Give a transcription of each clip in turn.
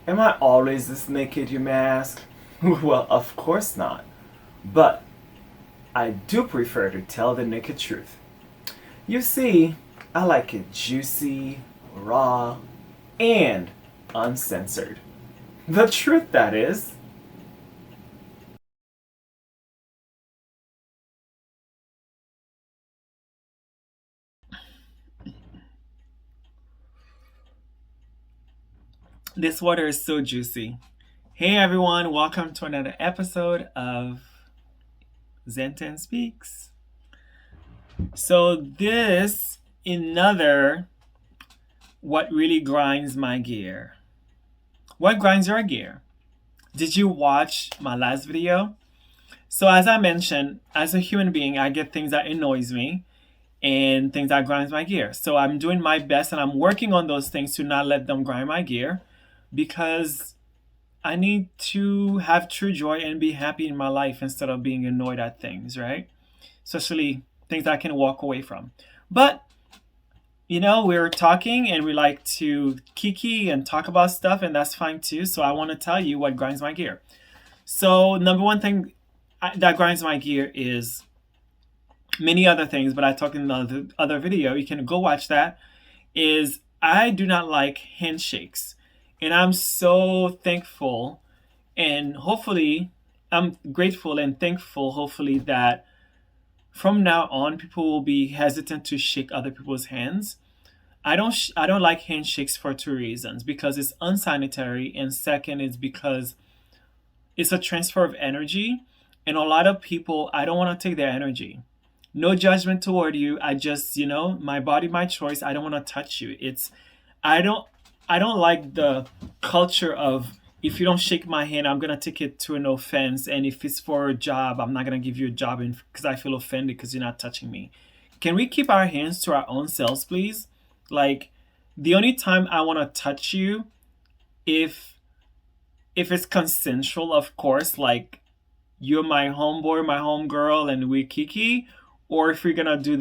Am I always this naked, you may ask? Well, of course not. But I do prefer to tell the naked truth. You see, I like it juicy, raw, and uncensored. The truth, that is. This water is so juicy. Hey everyone, welcome to another episode of ZEN TENN Speaks. So this another what really grinds my gear. What grinds your gear? Did you watch my last video? So as I mentioned, as a human being, I get things that annoys me and things that grinds my gear. So I'm doing my best and I'm working on those things to not let them grind my gear because I need to have true joy and be happy in my life instead of being annoyed at things, right? Especially things I can walk away from. But we're talking and we like to kiki and talk about stuff, and that's fine too. So I want to tell you what grinds my gear. So, number one thing that grinds my gear is many other things, but I talked in the other video. You can go watch that. Is I do not like handshakes, and I'm so thankful and hopefully I'm grateful and thankful. Hopefully that from now on, people will be hesitant to shake other people's hands. I don't like handshakes for two reasons. Because it's unsanitary, and second is because it's a transfer of energy, and a lot of people, I don't want to take their energy. No judgment toward you. I just, my body, my choice. I don't want to touch you. I don't I don't like the culture of, if you don't shake my hand, I'm gonna take it to an offense, and if it's for a job, I'm not gonna give you a job because I feel offended because you're not touching me. Can we keep our hands to our own selves, please? Like, the only time I want to touch you, if it's consensual, of course, like you're my homeboy, my homegirl, and we kiki, or if we're gonna do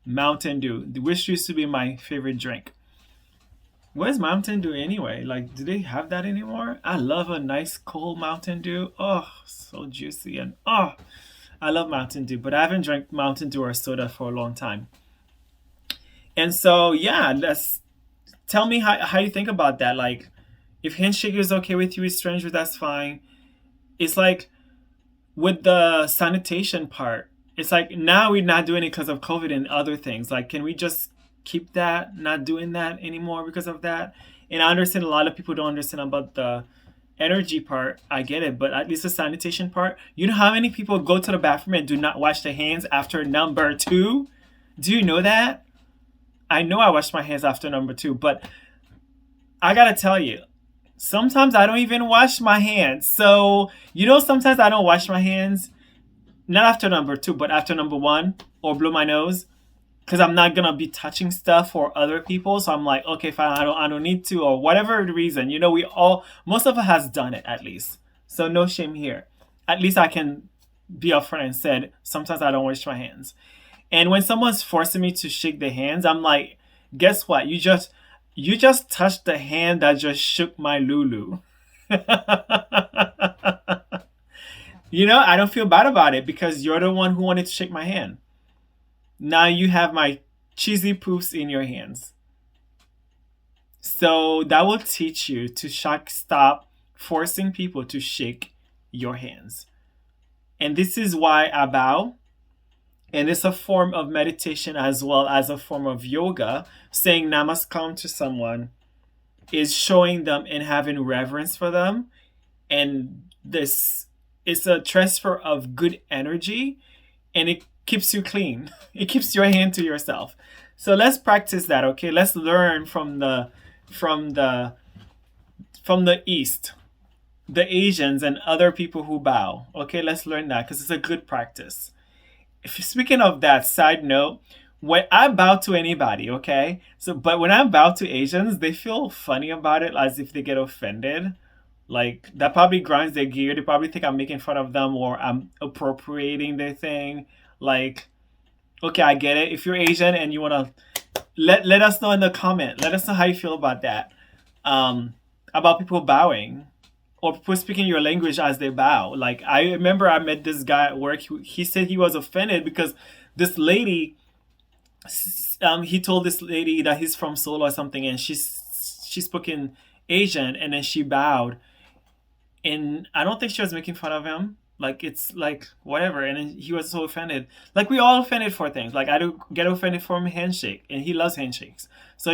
Mountain Dew, which used to be my favorite drink. Where's Mountain Dew anyway? Like, do they have that anymore? I love a nice cold Mountain Dew. Oh, so juicy, and I love Mountain Dew, but I haven't drank Mountain Dew or soda for a long time. And so, yeah, let's tell me how you think about that. Like, if handshake is okay with you, with strangers, that's fine. It's like with the sanitation part, it's like now we're not doing it because of COVID and other things. Like, can we just keep that, not doing that anymore because of that? And I understand a lot of people don't understand about the energy part. I get it, but at least the sanitation part. You know how many people go to the bathroom and do not wash their hands after number two? Do you know that? I know I washed my hands after number two, but I gotta tell you, sometimes I don't even wash my hands. So, sometimes I don't wash my hands, not after number two, but after number one, or blow my nose, because I'm not gonna be touching stuff for other people. So I'm like, okay, fine, I don't need to, or whatever the reason. Most of us has done it at least. So no shame here. At least I can be upfront and said sometimes I don't wash my hands. And when someone's forcing me to shake their hands, I'm like, guess what? You just touched the hand that just shook my Lulu. I don't feel bad about it because you're the one who wanted to shake my hand. Now you have my cheesy poofs in your hands. So that will teach you to stop forcing people to shake your hands. And this is why I bow. And it's a form of meditation as well as a form of yoga. Saying namaskar to someone is showing them and having reverence for them. And this is a transfer of good energy, and it keeps you clean. It keeps your hand to yourself. So let's practice that, okay? Let's learn from the from the East, the Asians and other people who bow. Okay, let's learn that because it's a good practice. Speaking of that, side note, when I bow to anybody, okay, but when I bow to Asians, they feel funny about it, as if they get offended. Like, that probably grinds their gear. They probably think I'm making fun of them or I'm appropriating their thing. Like, okay, I get it. If you're Asian and you wanna let us know in the comment. Let us know how you feel about that. about people bowing or people speaking your language as they bow. Like I remember I met this guy at work. He said he was offended because this lady, he told this lady that he's from Seoul or something, and she spoke in Asian, and then she bowed, and I don't think she was making fun of him. Like it's like whatever, and then he was so offended. Like we all offended for things. Like I do get offended for a handshake, and he loves handshakes. So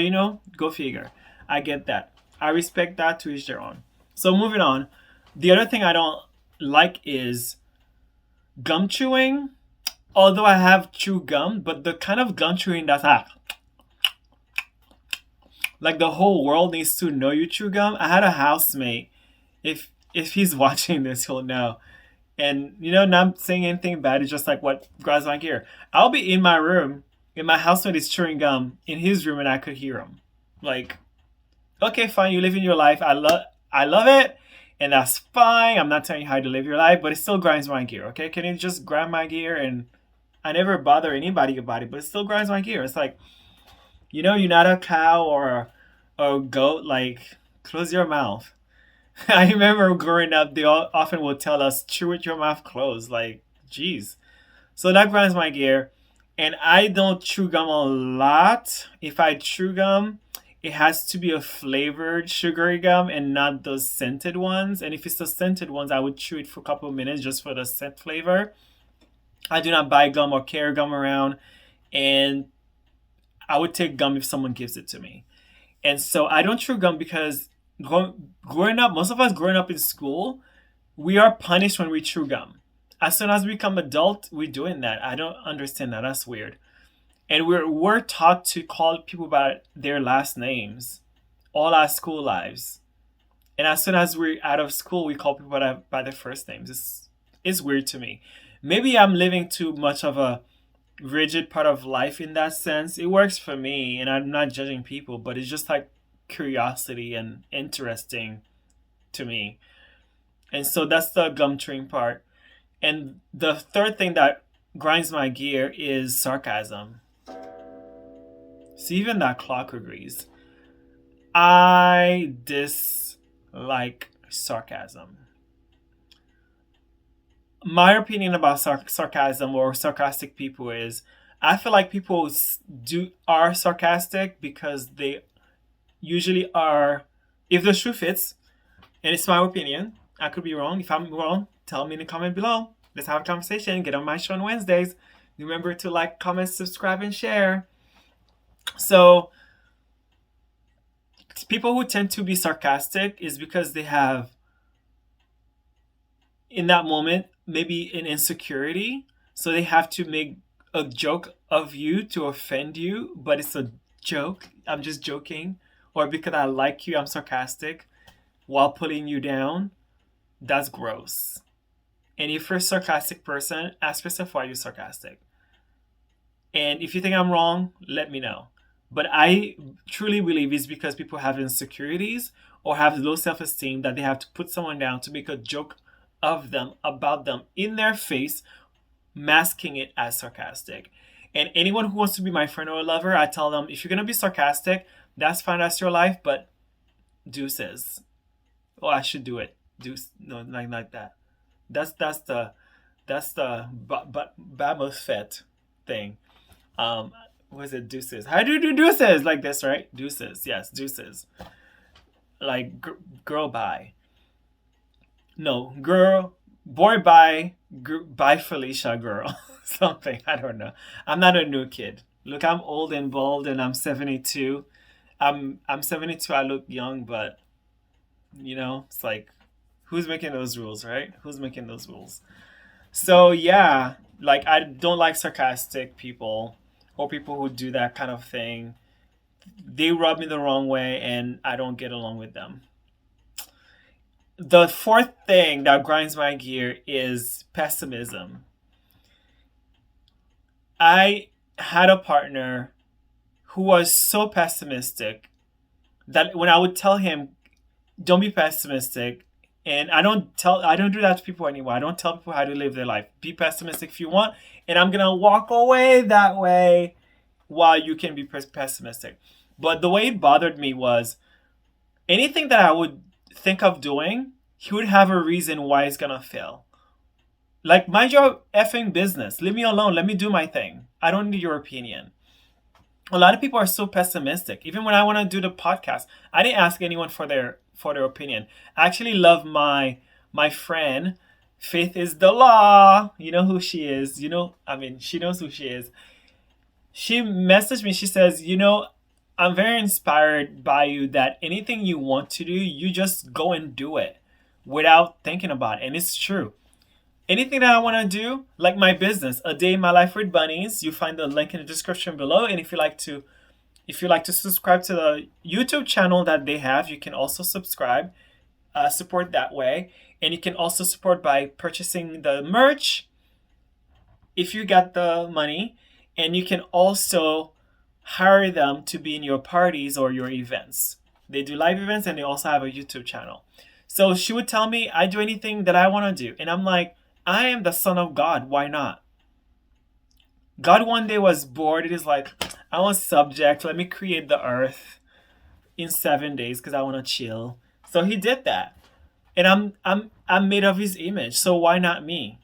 go figure. I get that. I respect that, to each their own. So moving on. The other thing I don't like is gum chewing. Although I have chewed gum, but the kind of gum chewing that's like the whole world needs to know you chew gum. I had a housemate. If he's watching this, he'll know. And not saying anything bad. It's just like what grinds my gear. I'll be in my room, and my housemate is chewing gum in his room, and I could hear him. Like, okay, fine, you live in your life. I love it, and that's fine. I'm not telling you how to live your life, but it still grinds my gear. Okay, can you just grind my gear? And I never bother anybody about it, but it still grinds my gear. It's like, you're not a cow or a goat. Like, close your mouth. I remember growing up, they often would tell us, chew with your mouth closed. Like, geez. So that grinds my gear. And I don't chew gum a lot. If I chew gum, it has to be a flavored sugary gum and not those scented ones. And if it's the scented ones, I would chew it for a couple of minutes just for the scent flavor. I do not buy gum or carry gum around. And I would take gum if someone gives it to me. And so I don't chew gum because growing up, most of us growing up in school, we are punished when we chew gum. As soon as we become adult, we're doing that. I don't understand that. That's weird. And we're taught to call people by their last names all our school lives. And as soon as we're out of school, we call people by their first names. It's weird to me. Maybe I'm living too much of a rigid part of life in that sense. It works for me, and I'm not judging people, but it's just like curiosity and interesting to me. And so that's the gum chewing part. And the third thing that grinds my gear is sarcasm. See, even that clock agrees. I dislike sarcasm. My opinion about sarcasm or sarcastic people is I feel like people are sarcastic because they usually are, if the shoe fits, and it's my opinion, I could be wrong. If I'm wrong, tell me in the comment below. Let's have a conversation. Get on my show on Wednesdays. Remember to like, comment, subscribe, and share. So people who tend to be sarcastic is because they have, in that moment, maybe an insecurity. So they have to make a joke of you to offend you, but it's a joke. I'm just joking. Or because I like you, I'm sarcastic while putting you down. That's gross. And if you're a sarcastic person, ask yourself why you're sarcastic. And if you think I'm wrong, let me know. But I truly believe it's because people have insecurities or have low self-esteem that they have to put someone down to make a joke of them, about them, in their face, masking it as sarcastic. And anyone who wants to be my friend or a lover, I tell them, if you're going to be sarcastic, that's fine, that's your life, but deuces. Oh, I should do it. Deuce, no, like that. That's the Babos Fett thing. Was it deuces? How do you do deuces? Like this, right? Deuces, yes, deuces. Like girl bye. No, girl, boy bye, bye Felicia girl. Something, I don't know. I'm not a new kid. Look, I'm old and bald and I'm 72. I'm 72, I look young, but it's like, who's making those rules, right? Who's making those rules? So yeah, like I don't like sarcastic people or people who do that kind of thing. They rub me the wrong way and I don't get along with them. The fourth thing that grinds my gear is pessimism. I had a partner who was so pessimistic that when I would tell him, don't be pessimistic, and I don't do that to people anymore. I don't tell people how to live their life. Be pessimistic if you want, and I'm gonna walk away that way while you can be pessimistic. But the way it bothered me was anything that I would think of doing, he would have a reason why it's gonna fail. Like, mind your effing business. Leave me alone. Let me do my thing. I don't need your opinion. A lot of people are so pessimistic. Even when I want to do the podcast, I didn't ask anyone for their opinion. I actually love my friend. Faith is the law. You know who she is. She knows who she is. She messaged me. She says, I'm very inspired by you that anything you want to do, you just go and do it without thinking about it. And it's true. Anything that I want to do, like my business, A Day in My Life with Bunnies, you find the link in the description below. And if you like to subscribe to the YouTube channel that they have, you can also subscribe, support that way. And you can also support by purchasing the merch if you got the money. And you can also hire them to be in your parties or your events. They do live events and they also have a YouTube channel. So she would tell me, I do anything that I want to do. And I'm like, I am the son of God. Why not? God one day was bored. It is like, I want subject. Let me create the earth in 7 days because I want to chill. So he did that. And I'm made of his image. So why not me?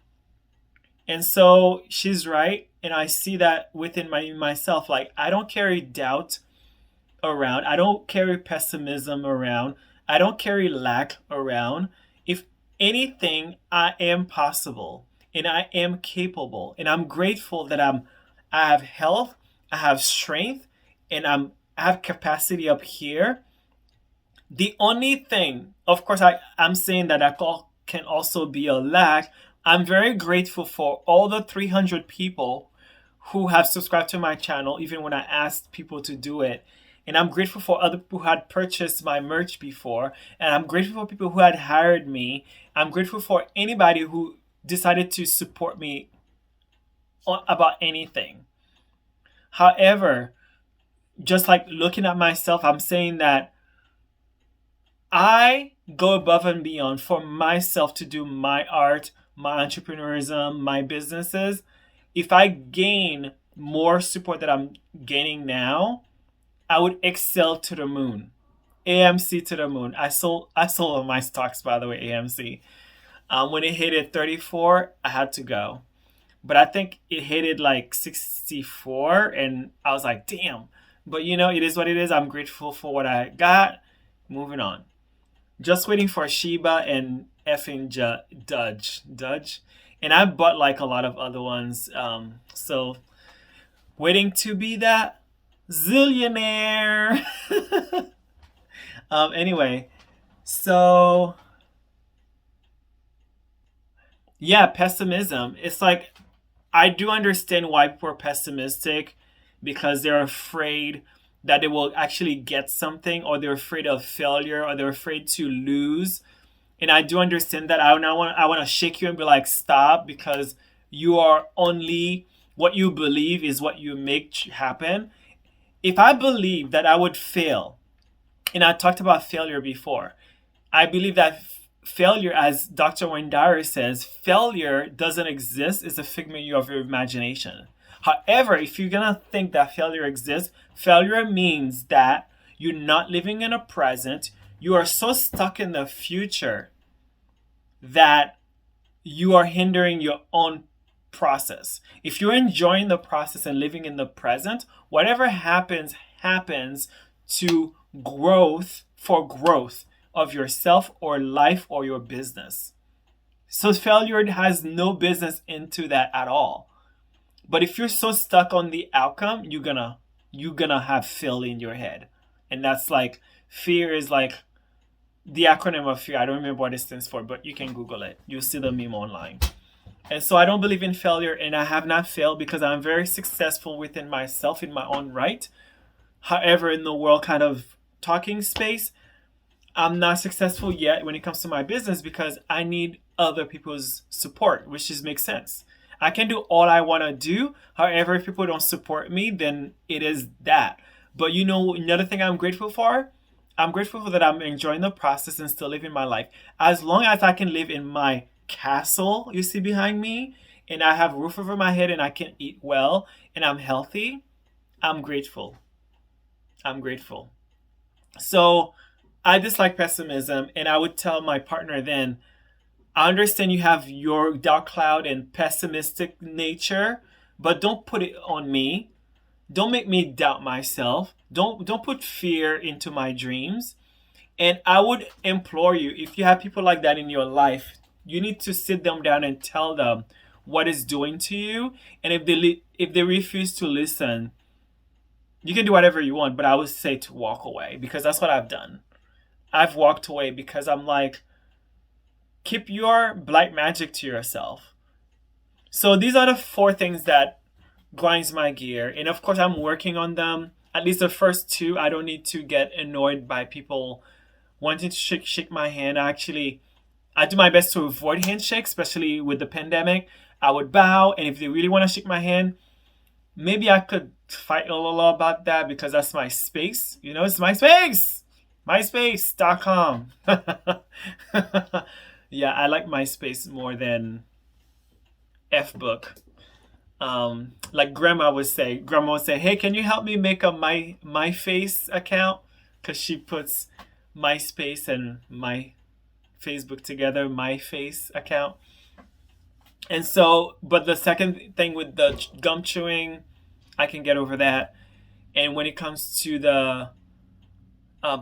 And so she's right. And I see that within myself. Like, I don't carry doubt around. I don't carry pessimism around. I don't carry lack around. If anything, I am possible and I am capable. And I'm grateful that I have health, I have strength, and I have capacity up here. The only thing, of course, I'm saying that can also be a lack. I'm very grateful for all the 300 people who have subscribed to my channel, even when I asked people to do it. And I'm grateful for other people who had purchased my merch before. And I'm grateful for people who had hired me. I'm grateful for anybody who decided to support me about anything. However, just like looking at myself, I'm saying that I go above and beyond for myself to do my art, my entrepreneurism, my businesses. If I gain more support that I'm gaining now, I would excel to the moon. AMC to the moon. I sold all my stocks, by the way, AMC. When it hit at 34, I had to go. But I think it hit it like 64, and I was like, damn. But it is what it is. I'm grateful for what I got. Moving on. Just waiting for Sheba and effing Dudge. And I bought like a lot of other ones. So waiting to be that zillionaire. Anyway, so yeah, pessimism. It's like, I do understand why people are pessimistic, because they're afraid that they will actually get something, or they're afraid of failure, or they're afraid to lose. And I do understand that. I want to shake you and be like, stop, because you are only what you believe is what you make happen. If I believe that I would fail, and I talked about failure before, I believe that failure, as Dr. Wayne Dyer says, failure doesn't exist. It's a figment of your imagination. However, if you're going to think that failure exists, failure means that you're not living in the present. You are so stuck in the future that you are hindering your own process. If you're enjoying the process and living in the present, whatever happens to growth of yourself or life or your business. So failure has no business into that at all. But if you're so stuck on the outcome, you're gonna have fail in your head. And that's like, fear is like the acronym of fear. I don't remember what it stands for, but you can Google it. You'll see the meme online. And so I don't believe in failure, and I have not failed because I'm very successful within myself in my own right. However, in the world kind of talking space, I'm not successful yet when it comes to my business because I need other people's support, which just makes sense. I can do all I want to do. However, if people don't support me, then it is that. But another thing I'm grateful for? I'm grateful for that I'm enjoying the process and still living my life. As long as I can live in my castle you see behind me, and I have a roof over my head and I can eat well and I'm healthy, I'm grateful. I'm grateful. So I dislike pessimism, and I would tell my partner then, I understand you have your dark cloud and pessimistic nature, but don't put it on me. Don't make me doubt myself. Don't put fear into my dreams. And I would implore you, if you have people like that in your life, you need to sit them down and tell them what it's doing to you. And if they refuse to listen, you can do whatever you want, but I would say to walk away, because that's what I've done. I've walked away because I'm like, keep your black magic to yourself. So these are the four things that grinds my gear, and of course I'm working on them. At least the first two, I don't need to get annoyed by people wanting to shake my hand. I do my best to avoid handshakes, especially with the pandemic. I would bow, and if they really want to shake my hand, maybe I could fight a little about that, because that's my space. It's my space. MySpace.com. Yeah, I like MySpace more than Fbook. Like grandma would say, hey, can you help me make a my face account? Because she puts MySpace and my Facebook together, my face account. And so, but the second thing with the gum chewing, I can get over that. And when it comes to the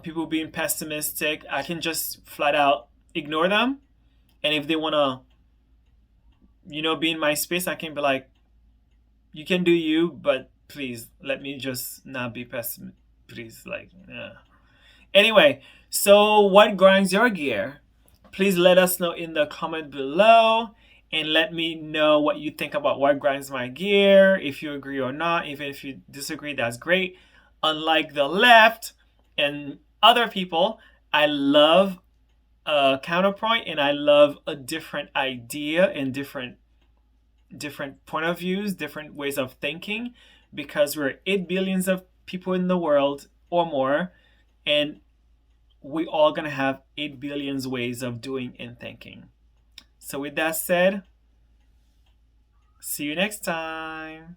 people being pessimistic, I can just flat out ignore them. And if they want to, be in my space, I can be like, you can do you, but please let me just not be pessimistic. Please, like, yeah. Anyway, so what grinds your gear? Please let us know in the comment below, and let me know what you think about what grinds my gear, if you agree or not. Even if you disagree, that's great. Unlike the left and other people, I love a counterpoint, and I love a different idea and different point of views, different ways of thinking, because we're 8 billions of people in the world or more, and we all gonna have 8 billions ways of doing and thinking. So with that said, see you next time.